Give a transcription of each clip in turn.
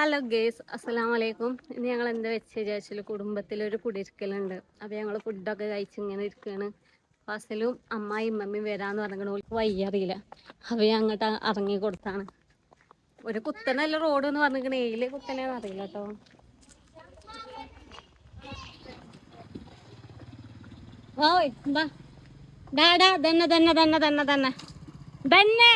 Hello guys, അസ്സലാമു അലൈക്കും. ഇന്ന് ഞങ്ങൾ എന്താ വെച്ച് വിചാരിച്ചാൽ കുടുംബത്തിലൊരു കുടിയിരിക്കലുണ്ട്. അപ്പോൾ ഞങ്ങൾ ഫുഡൊക്കെ കഴിച്ച് ഇങ്ങനെ ഇരിക്കുകയാണ്. ഫസലും അമ്മായി ഇമ്മമ്മയും വരാമെന്ന് പറഞ്ഞിട്ട് ഓൾക്ക് വയ്യ അറിയില്ല. അപ്പോൾ അങ്ങോട്ട് ഇറങ്ങി കൊടുത്താണ്. ഒരു കുത്തനല്ല റോഡ് എന്ന് പറഞ്ഞിരിക്കണേ, ഏയില് കുത്തനെന്ന് അറിയില്ല കേട്ടോ. ഓയ് എന്താ ഡാഡാ തന്നെ തന്നെ തന്നെ തന്നെ തന്നെ തന്നെ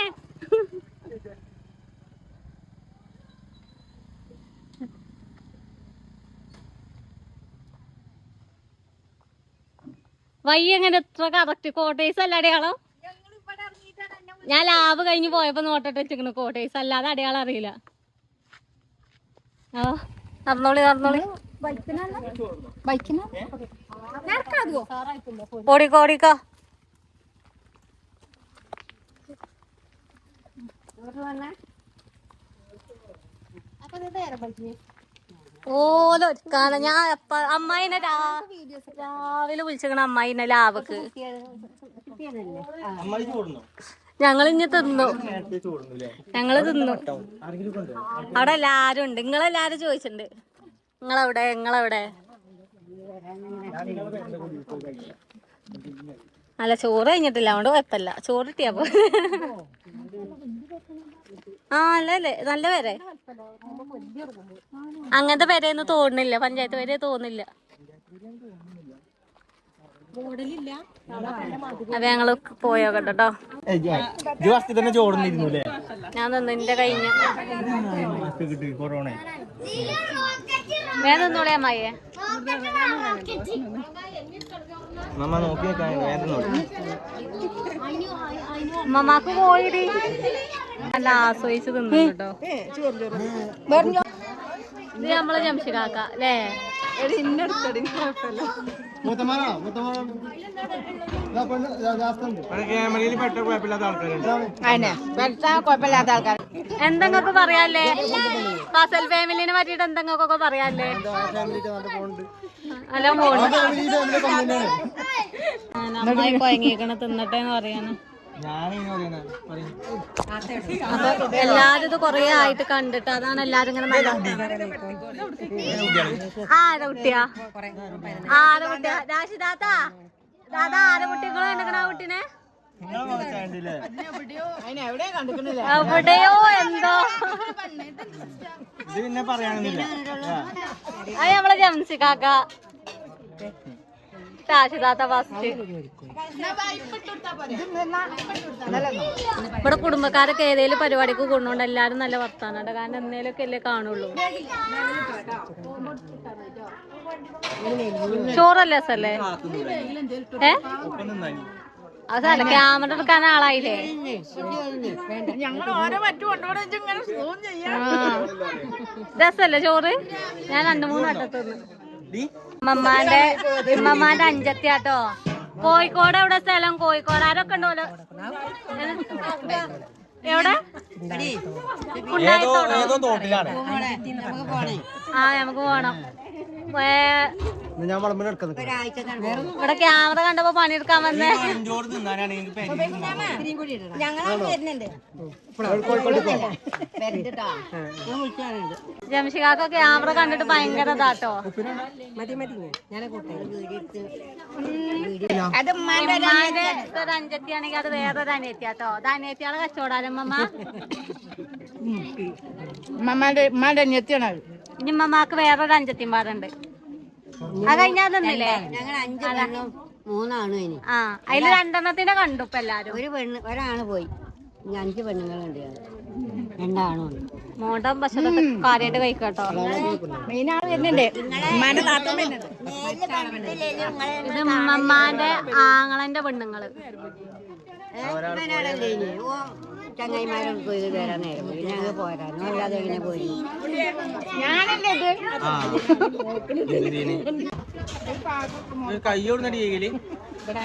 വയ്യ എങ്ങനെ എത്ര കറക്റ്റ് കോട്ടേഴ്സ് അല്ല അടയാളം. ഞാൻ ലാബ് കഴിഞ്ഞ് പോയപ്പോ നോട്ടിട്ട് വെച്ചിരിക്കണു കോട്ടേഴ്സ് അല്ലാതെ അടയാളം അറിയില്ല. ഓ നടന്നോളി നടന്നോളി. ഓടിക്കോ ഓടിക്കോ. ഓലൊരുക്കാണ് ഞാൻ അമ്മായിനെ രാവിലെ വിളിച്ചിരിക്കണ അമ്മായിനെ ലാവക്ക്. ഞങ്ങൾ ഇനി തിന്നു, ഞങ്ങള് തിന്നു. അവിടെ എല്ലാരും ഉണ്ട്. നിങ്ങളെല്ലാരും ചോദിച്ചിട്ടുണ്ട് നിങ്ങളെവിടെ. അല്ല ചോറ് കഴിഞ്ഞിട്ടില്ല, അതുകൊണ്ട് കുഴപ്പമില്ല. ചോറ് കിട്ടിയപ്പോ ആ അല്ലേ നല്ല പേരെ. അങ്ങനത്തെ പേരെയൊന്നും തോന്നുന്നില്ല, പഞ്ചായത്ത് പേരെ തോന്നില്ല. അപ്പൊ ഞങ്ങള് പോയോ കേട്ടോ. ഞാൻ നിന്ന് എന്റെ കഴിഞ്ഞു. വേറെ നിന്നോളെ അമ്മായിയെ. അമ്മമാക്ക് പോയിടി നല്ല ആസ്വദിച്ച് തിന്നു കേട്ടോ. ഇത് നമ്മളെ ജംഷികാക്ക അല്ലേ? എന്തെങ്കിലൊക്കെ പറയാല്ലേ ഫസൽ ഫാമിലിനെ പറ്റിട്ട്? എന്തെങ്കിലൊക്കെ പറയാല്ലേ? ഹലോ നന്നായി കൊയങ്ങിക്കണ തിന്നട്ടെന്ന് പറയാന്. അപ്പൊ എല്ലാരും ഇത് കൊറേ ആയിട്ട് കണ്ടിട്ട് അതാണ് എല്ലാരും ഇങ്ങനെ നല്ല. ആരെ കുട്ടിയാ രാശിദാത്ത ദാദാ ആരെ കുട്ടികളെ കണ്ടിക്കണ ആ കുട്ടീനെ? എവിടെയോ എന്തോ. അത് നമ്മളെ ജംസിക്കാക്ക രാശിദാത്ത ഫസ്റ്റ്. ഇവിടെ കുടുംബക്കാരൊക്കെ ഏതേലും പരിപാടിക്ക് കൊണ്ടുകൊണ്ട് എല്ലാരും നല്ല വർത്താനാണ്. കാരണം എന്നേലൊക്കെ അല്ലേ കാണുള്ളൂ. ചോറല്ലേ സല്ലേ? അതല്ല ക്യാമറ എടുക്കാൻ ആളായില്ലേ? രസല്ലേ ചോറ്? ഞാൻ 2-3 വട്ടത്തൊന്ന് ഉമ്മമാന്റെ അഞ്ചത്തിയാട്ടോ. കോഴിക്കോട് എവിടെ സ്ഥലം? കോഴിക്കോട് ആരൊക്കെ ഉണ്ടല്ലോ. എവിടെ? ആ നമുക്ക് പോണം. ഇവിടെ ക്യാമറ കണ്ടപ്പോ പണിയെടുക്കാൻ വന്നേ. ജംഷികാക്ക ക്യാമറ കണ്ടിട്ട് ഭയങ്കര ഇതാട്ടോ. ഒരു അഞ്ചത്തിയാണെങ്കിൽ അത് വേറൊരു അനിയത്തിയാട്ടോ. അത് അനിയത്തിയാളെ കച്ചവടാലമ്മ. ഇനി ഉമ്മമാക്ക് വേറൊരു അഞ്ചത്തിമാരുണ്ട്. അത് കഴിഞ്ഞാൽ നിന്നില്ലേ? ആ അതില് 2 കണ്ടു ഇപ്പൊ എല്ലാരും. ഒരാണ് പോയി, 5 പെണ്ണുങ്ങളുണ്ട്, 2 ആണുണ്ട്. മോണ്ടം ഭക്ഷണത്തെ കാര്യമായിട്ട് കഴിക്കട്ടോ. ഇത് ഉമ്മമാന്റെ ആങ്ങളന്റെ പെണ്ണുങ്ങള്. ചങ്ങായിമാരും പോയി വരാൻ നേരം ഞങ്ങൾ പോരാനോ അല്ലാതെ എങ്ങനെ പോയി.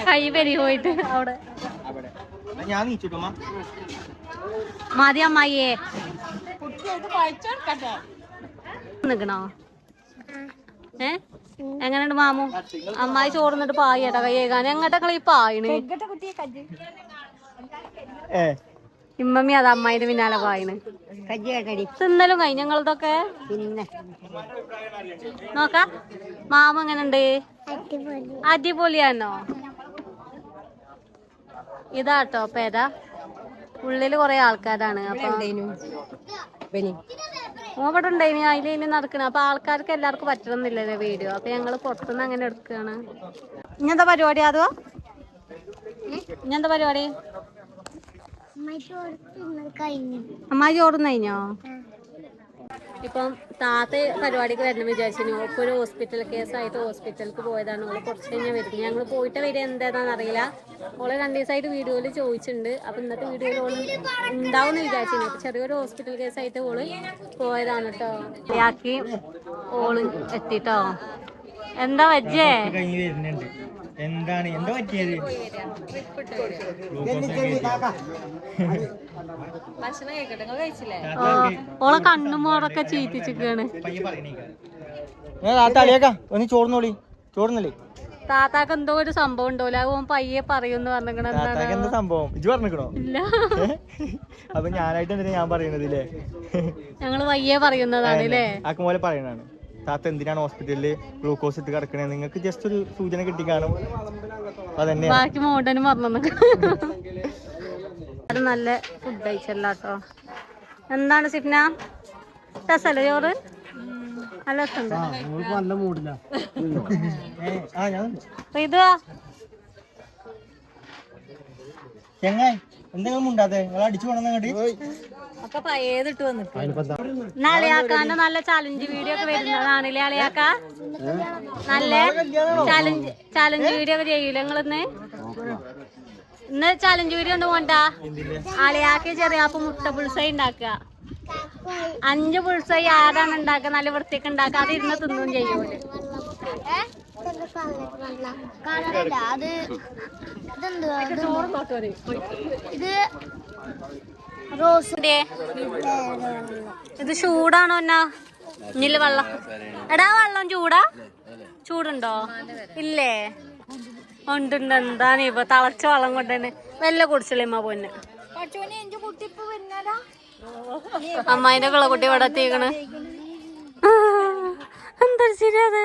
കൈ പെരി പോയിട്ട് അവിടെ മതി അമ്മായിയെ നിക്കണോ? എങ്ങനെയുണ്ട് മാമു? അമ്മായി ചോർന്നിട്ട് പായിട്ടാ കൈ കേൾക്കാൻ. എങ്ങോട്ടൊക്കെ ഈ പായണ്? ഇമ്മമ്മി അത് അമ്മായിന്റെ പിന്നാലെ പോയിന്. കജ്ജി കേട്ടടി തിന്നലും കഴിഞ്ഞ ഞങ്ങളതൊക്കെ. പിന്നെ നോക്കാം മാമ എങ്ങനെയുണ്ട്? അടിപൊളിയാണോ? ഇതാട്ടോ പേര. ഉള്ളില് കൊറേ ആൾക്കാരാണ്. അപ്പൊ ഇവിടെ ഉണ്ടായിന് അതിൽ നടക്കണ. അപ്പൊ ആൾക്കാർക്ക് എല്ലാവർക്കും പറ്റണമെന്നില്ലല്ലോ വീഡിയോ. അപ്പൊ ഞങ്ങള് പുറത്തുനിന്ന് അങ്ങനെ എടുക്കുകയാണ്. ഇങ്ങനത്തെ പരിപാടി അതോ ഇങ്ങനത്തെ പരിപാടി? അമ്മായി ചോറുന്ന് കഴിഞ്ഞോ? ഇപ്പം താത്ത പരിപാടിക്ക് വരണം വിചാരിച്ചു. ഓൾക്ക് ഒരു ഹോസ്പിറ്റൽ കേസായിട്ട് ഹോസ്പിറ്റലിലേക്ക് പോയതാണ്. ഓള് കുറച്ച് കഴിഞ്ഞാൽ വരും. ഞങ്ങൾ പോയിട്ട് വരിക എന്താണെന്ന് അറിയില്ല. ഓള് 2 ദിവസമായിട്ട് വീഡിയോയിൽ ചോദിച്ചിട്ടുണ്ട്. അപ്പൊ ഇന്നത്തെ വീഡിയോയിൽ ഓള് ഉണ്ടാവും എന്ന് വിചാരിച്ചിരുന്നു. അപ്പൊ ചെറിയൊരു ഹോസ്പിറ്റൽ കേസായിട്ട് ഓള് പോയതാണ് കേട്ടോ. ആക്കി ഓള് എത്തിട്ടോ. എന്താ വജ്ജേ? എന്താണ് എന്താ പറ്റിയത്? ഭക്ഷണം കഴിക്കട്ടെ, കഴിച്ചില്ലേ? ഓളെ കണ്ണും മോറൊക്കെ ചീറ്റിച്ചിക്കാണ്. ഒന്ന് ചോർന്നോളി, ചോർന്നല്ലേ? താത്താക്ക് എന്തോ ഒരു സംഭവം ഉണ്ടോല. ഓൻ പയ്യെ പറയുന്നു പറഞ്ഞിട്ട്. എന്താ സംഭവം ഇജ്ജ് പറഞ്ഞിക്കണോ? ഇല്ല. അപ്പൊ ഞാനായിട്ട് എന്തിനാ ഞാൻ പറയണതില്ലേ? ഞങ്ങള് പയ്യെ പറയുന്നതാണ് അല്ലേ? ആക്കും പോലെ പറയണാണ്. താത്ത എന്തിനാണ് ഹോസ്പിറ്റലില് ഗ്ലൂക്കോസ് ഇട്ട് കിടക്കണേ? നിങ്ങൾക്ക് ജസ്റ്റ് ഒരു സൂചന കിട്ടി കാണും. അതന്നെ ബാക്കി മോഡനും പറഞ്ഞു. അത് നല്ല ഫുഡ് കഴിച്ചല്ലോ. എന്താണ് സിഫ്ന? രസല്ലേ ചോറ്? നല്ല രസമുണ്ട്. നല്ല മൂടില്ല. ചെങ്ങായി എന്തെങ്കിലും ഉണ്ടാതെ അടിച്ചു പോണെന്നങ്ങോട്ട് ഒക്കെ പഴയതിട്ട് വന്നിട്ട് അളിയാക്കാന്റെ നല്ല ചലഞ്ച് വീഡിയോ ഒക്കെ വരുന്നതാണല്ലേ അളിയാക്ക? നല്ല ചലഞ്ച് വീഡിയോ ഒക്കെ ചെയ്യൂല നിങ്ങളിന്ന്? ഇന്ന് ചലഞ്ച് വീഡിയോ ഉണ്ട് പോണ്ട. അളിയാക്കി ചെറിയാപ്പ് മുട്ട പുൾസൈ ഉണ്ടാക്കുക. 5 പുൾസൈ ആരാണ് ഉണ്ടാക്കുക നല്ല വൃത്തിയൊക്കെ ഉണ്ടാക്കുക. അത് ഇരുന്ന് തിന്നും ചെയ്യൂല. ഇത് ചൂടാണോ എന്നാ? ഇല്ല വെള്ളം. എടാ വെള്ളം ചൂടാ? ചൂടുണ്ടോ? ഇല്ലേ? ഉണ്ടുണ്ട്. എന്താണ് ഇപ്പൊ തിളച്ച വെള്ളം കൊണ്ടുതന്നെ വെല്ല കുടിച്ചില്ലമ്മ പൊന്നെ. അമ്മായിന്റെ പിള്ളക്കുട്ടി ഇവിടെ എത്തിക്കണ്. എന്താ ശരിയത്?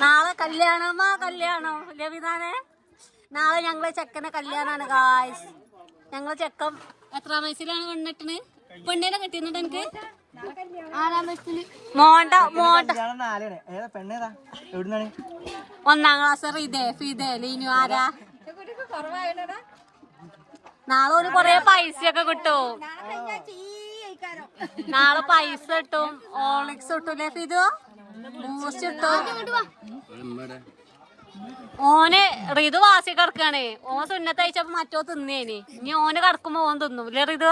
നാളെ കല്യാണമാ കല്യാണം ലവിതാനെ. നാളെ ഞങ്ങളെ ചെക്കനെ കല്യാണാണ് ഗായ്സ്. ഞങ്ങളെ ചെക്കൻ എത്രാം വയസ്സിലാണ് പെണ്ണിട്ടിന്? പെണ്ണിനെ കെട്ടിയുന്നുണ്ട് എനിക്ക്. മോണ്ട 1ാം ക്ലാസ്. ഫിദേ ലീനു ആരാ? നാളെ ഒരു കൊറേ പൈസയൊക്കെ കിട്ടും. നാളെ പൈസ കിട്ടും. ഓളിക്സ് കിട്ടൂലേ ഫിദു? ബൂസ്റ്റ് കിട്ടും. ഓന് റിതു വാസി കിടക്കാണ്. ഓൻ സുന്നത്ത് അയച്ചപ്പോ മറ്റോ തിന്നേന്. ഇനി ഓന് കിടക്കുമ്പോ ഓൻ തിന്നും ഇല്ലേ റിതു?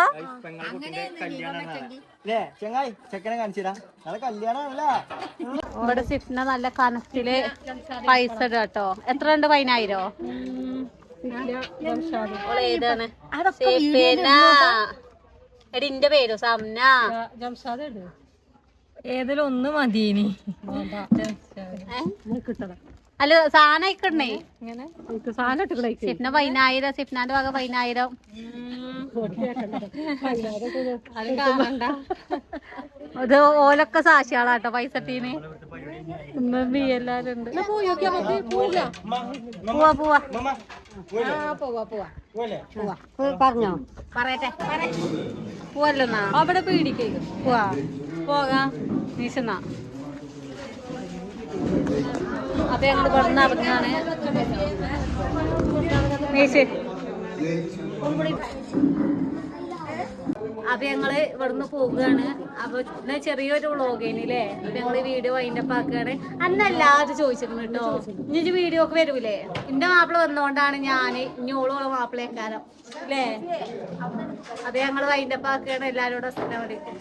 ഇവിടെ സിഫ്ന നല്ല കനത്തില് പൈസ കേട്ടോ. എത്ര ഉണ്ട്? 10,000. ഏതാണ്? എടിന്റെ പേരോ? സംന. ഏതെങ്കിലും ഒന്ന് മതിയേനി. അല്ല സാധനം ഇക്കണേ. സിഫ്ന 10,000. സിഫ്നാന്റെ വക 10,000. ഇത് ഓലൊക്കെ സാക്ഷിയാളാട്ടോ പൈസ ഇട്ടീന്. എല്ലാരും ഉണ്ട്. പറഞ്ഞോ പറയട്ടെ. പോവല്ലെന്നാ അവിടെ പീടിക്കേ പോകാം നീശന്നാ. അപ്പൊ ഞങ്ങൾ ഇവിടെ ഇറങ്ങാണ്. നീശ് അപ്പൊ ഞങ്ങള് ഇവിടുന്ന് പോവുകയാണ്. അപ്പൊ ചെറിയൊരു വ്ളോഗേനില്ലേ. അപ്പൊ ഞങ്ങള് വീഡിയോ വൈൻഡപ്പ് ആക്കുകയാണ്. അന്നെല്ലാരും ചോദിച്ചിരുന്നു കേട്ടോ, ഇനി വീഡിയോ ഒക്കെ വരൂലേ? എന്റെ മാപ്പിള വന്നോണ്ടാണ് ഞാന് ഇഞ്ഞോളോളം മാപ്പിളേക്കാരം അല്ലേ. അത് ഞങ്ങള് വൈൻഡപ്പ് ആക്കുകയാണ്. എല്ലാരോടും അസ്സലാമു അലൈക്കും.